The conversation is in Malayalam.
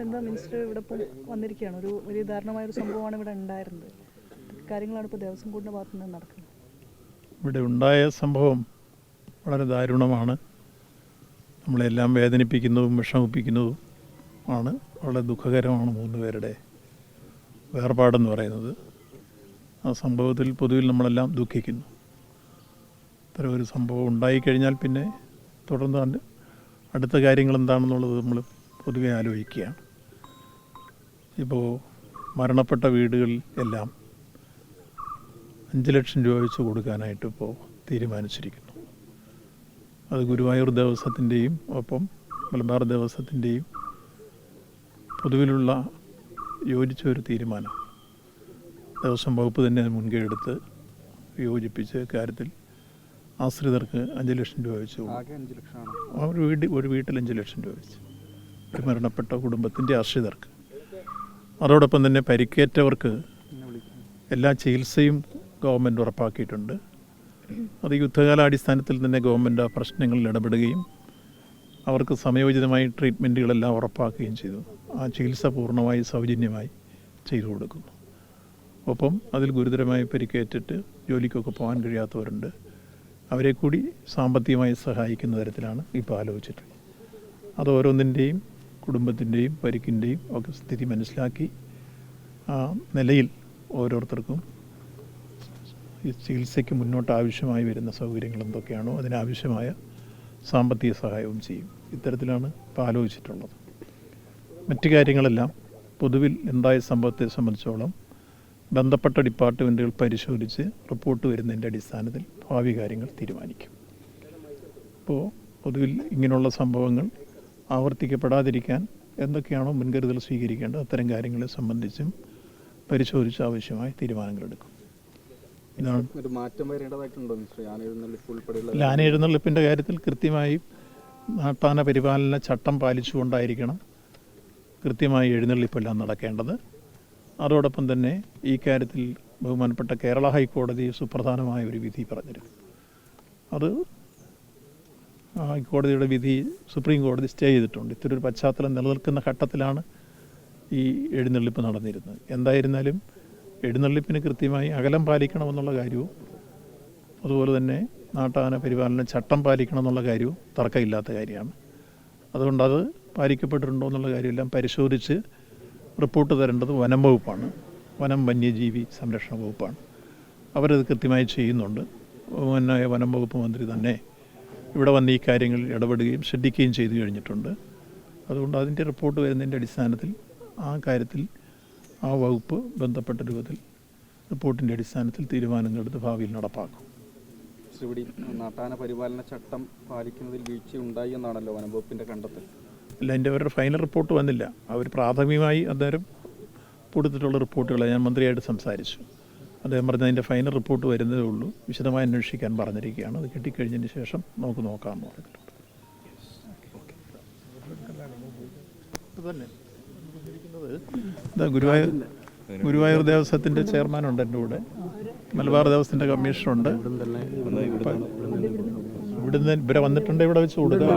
എന്താ മിനിസ്റ്റർ ഇവിടെ ഇപ്പോൾ വന്നിരിക്കുകയാണ്, ഒരു വലിയ ദാരുണമായൊരു സംഭവമാണ് ഇവിടെ ഉണ്ടായിരുന്നത്. കാര്യങ്ങളാണ് ഇപ്പോൾ ദേവസ്വം ബോർഡിൻ്റെ ഭാഗത്തു നിന്ന് നടക്കുന്നത്. ഇവിടെ ഉണ്ടായ സംഭവം വളരെ ദാരുണമാണ്, നമ്മളെല്ലാം വേദനിപ്പിക്കുന്നതും വിഷമിപ്പിക്കുന്നതും ആണ്. വളരെ ദുഃഖകരമാണ് 3 പേരുടെ വേർപാടെന്ന് പറയുന്നത്. ആ സംഭവത്തിൽ പൊതുവിൽ നമ്മളെല്ലാം ദുഃഖിക്കുന്നു. ഇത്തരം ഒരു സംഭവം ഉണ്ടായിക്കഴിഞ്ഞാൽ പിന്നെ തുടർന്ന് അടുത്ത കാര്യങ്ങൾ എന്താണെന്നുള്ളത് നമ്മൾ പൊതുവെ ആലോചിക്കുകയാണ്. ഇപ്പോൾ മരണപ്പെട്ട വീടുകളിൽ എല്ലാം 5 ലക്ഷം രൂപ വെച്ച് കൊടുക്കാനായിട്ട് ഇപ്പോൾ തീരുമാനിച്ചിരിക്കുന്നു. അത് ഗുരുവായൂർ ദേവസ്വത്തിൻ്റെയും ഒപ്പം മലബാർ ദേവസ്വത്തിൻ്റെയും പൊതുവിലുള്ള യോജിച്ച ഒരു തീരുമാനം. ദേവസ്വം വകുപ്പ് തന്നെ മുൻകൈ എടുത്ത് യോജിപ്പിച്ച് കാര്യത്തിൽ ആശ്രിതർക്ക് 5 ലക്ഷം രൂപ വെച്ച് ഒരു വീട്ടിൽ 5 ലക്ഷം രൂപ വെച്ച് ഒരു മരണപ്പെട്ട കുടുംബത്തിൻ്റെ ആശ്രിതർക്ക്. അതോടൊപ്പം തന്നെ പരിക്കേറ്റവർക്ക് എല്ലാ ചികിത്സയും ഗവൺമെൻറ് ഉറപ്പാക്കിയിട്ടുണ്ട്. അത് യുദ്ധകാലാടിസ്ഥാനത്തിൽ തന്നെ ഗവൺമെൻറ് ആ പ്രശ്നങ്ങളിൽ ഇടപെടുകയും അവർക്ക് സമയോചിതമായി ട്രീറ്റ്മെൻറ്റുകളെല്ലാം ഉറപ്പാക്കുകയും ചെയ്തു. ആ ചികിത്സ പൂർണ്ണമായി സൗജന്യമായി ചെയ്തു കൊടുക്കുന്നു. ഒപ്പം അതിൽ ഗുരുതരമായി പരിക്കേറ്റിട്ട് ജോലിക്കൊക്കെ പോകാൻ കഴിയാത്തവരുണ്ട്, അവരെ കൂടി സാമ്പത്തികമായി സഹായിക്കുന്ന തരത്തിലാണ് ഇപ്പോൾ ആലോചിച്ചിട്ടുള്ളത്. അത് ഓരോന്നിൻ്റെയും കുടുംബത്തിൻ്റെയും പരിക്കിൻ്റെയും ഒക്കെ സ്ഥിതി മനസ്സിലാക്കി ആ നിലയിൽ ഓരോരുത്തർക്കും ഈ ചികിത്സയ്ക്ക് മുന്നോട്ട് ആവശ്യമായി വരുന്ന സൗകര്യങ്ങൾ എന്തൊക്കെയാണോ അതിനാവശ്യമായ സാമ്പത്തിക സഹായവും ചെയ്യും. ഇത്തരത്തിലാണ് ഇപ്പോൾ ആലോചിച്ചിട്ടുള്ളത്. മറ്റു കാര്യങ്ങളെല്ലാം പൊതുവിൽ ഉണ്ടായ സംഭവത്തെ സംബന്ധിച്ചോളം ബന്ധപ്പെട്ട ഡിപ്പാർട്ട്മെൻറ്റുകൾ പരിശോധിച്ച് റിപ്പോർട്ട് വരുന്നതിൻ്റെ അടിസ്ഥാനത്തിൽ ഭാവി കാര്യങ്ങൾ തീരുമാനിക്കും. ഇപ്പോൾ പൊതുവിൽ ഇങ്ങനെയുള്ള സംഭവങ്ങൾ ആവർത്തിക്കപ്പെടാതിരിക്കാൻ എന്തൊക്കെയാണോ മുൻകരുതൽ സ്വീകരിക്കേണ്ടത് അത്തരം കാര്യങ്ങളെ സംബന്ധിച്ചും പരിശോധിച്ച് ആവശ്യമായ തീരുമാനങ്ങളെടുക്കും. ഇതാണ് ആന എഴുന്നള്ളിപ്പിൻ്റെ കാര്യത്തിൽ കൃത്യമായി നാട്ടാന പരിപാലന ചട്ടം പാലിച്ചുകൊണ്ടായിരിക്കണം കൃത്യമായി എഴുന്നള്ളിപ്പെല്ലാം നടക്കേണ്ടത്. അതോടൊപ്പം തന്നെ ഈ കാര്യത്തിൽ ബഹുമാനപ്പെട്ട കേരള ഹൈക്കോടതി സുപ്രധാനമായ ഒരു വിധി പറഞ്ഞിരുന്നു. അത് ഹൈക്കോടതിയുടെ വിധി സുപ്രീം കോടതി സ്റ്റേ ചെയ്തിട്ടുണ്ട്. ഇത്തരൊരു പശ്ചാത്തലം നിലനിൽക്കുന്ന ഘട്ടത്തിലാണ് ഈ എഴുന്നള്ളിപ്പ് നടന്നിരുന്നത്. എന്തായിരുന്നാലും എഴുന്നള്ളിപ്പിന് കൃത്യമായി അകലം പാലിക്കണമെന്നുള്ള കാര്യവും അതുപോലെ തന്നെ നാട്ടാന പരിപാലന ചട്ടം പാലിക്കണം എന്നുള്ള കാര്യവും തർക്കമില്ലാത്ത കാര്യമാണ്. അതുകൊണ്ടത് പാലിക്കപ്പെട്ടിട്ടുണ്ടോ എന്നുള്ള കാര്യമെല്ലാം പരിശോധിച്ച് റിപ്പോർട്ട് തരേണ്ടത് വനം വകുപ്പാണ്, വനം വന്യജീവി സംരക്ഷണ വകുപ്പാണ്. അവരത് കൃത്യമായി ചെയ്യുന്നുണ്ട്. പിന്നെ വനം വകുപ്പ് മന്ത്രി തന്നെ ഇവിടെ വന്ന് ഈ കാര്യങ്ങളിൽ ഇടപെടുകയും ശ്രദ്ധിക്കുകയും ചെയ്തു കഴിഞ്ഞിട്ടുണ്ട്. അതുകൊണ്ട് അതിൻ്റെ റിപ്പോർട്ട് വരുന്നതിൻ്റെ അടിസ്ഥാനത്തിൽ ആ കാര്യത്തിൽ ആ വകുപ്പ് ബന്ധപ്പെട്ട രൂപത്തിൽ റിപ്പോർട്ടിൻ്റെ അടിസ്ഥാനത്തിൽ തീരുമാനങ്ങളെടുത്ത് ഭാവിയിൽ നടപ്പാക്കും. നാട്ടാന പരിപാലന ചട്ടം പാലിക്കുന്നതിൽ വീഴ്ചയുണ്ടായി എന്നാണല്ലോ വനം വകുപ്പിൻ്റെ കണ്ടെത്തൽ. അല്ല, എൻ്റെ അവരുടെ ഫൈനൽ റിപ്പോർട്ട് വന്നില്ല. അവർ പ്രാഥമികമായി അന്നേരം കൊടുത്തിട്ടുള്ള റിപ്പോർട്ടുകളെ ഞാൻ മന്ത്രിയായിട്ട് സംസാരിച്ചു. അദ്ദേഹം പറഞ്ഞ അതിൻ്റെ ഫൈനൽ റിപ്പോർട്ട് വരുന്നതേ ഉള്ളൂ, വിശദമായി അന്വേഷിക്കാൻ പറഞ്ഞിരിക്കുകയാണ്. അത് കിട്ടിക്കഴിഞ്ഞതിന് ശേഷം നമുക്ക് നോക്കാമെന്ന് പറഞ്ഞിട്ടുണ്ട്. ഗുരുവായൂർ ദേവസ്വത്തിൻ്റെ ചെയർമാനുണ്ട് എൻ്റെ കൂടെ, മലബാർ ദേവസ്വത്തിൻ്റെ കമ്മീഷണറുണ്ട്. ഇവിടുന്ന് ഇവരെ വന്നിട്ടുണ്ട്, ഇവിടെ വെച്ച് കൊടുക്കുക.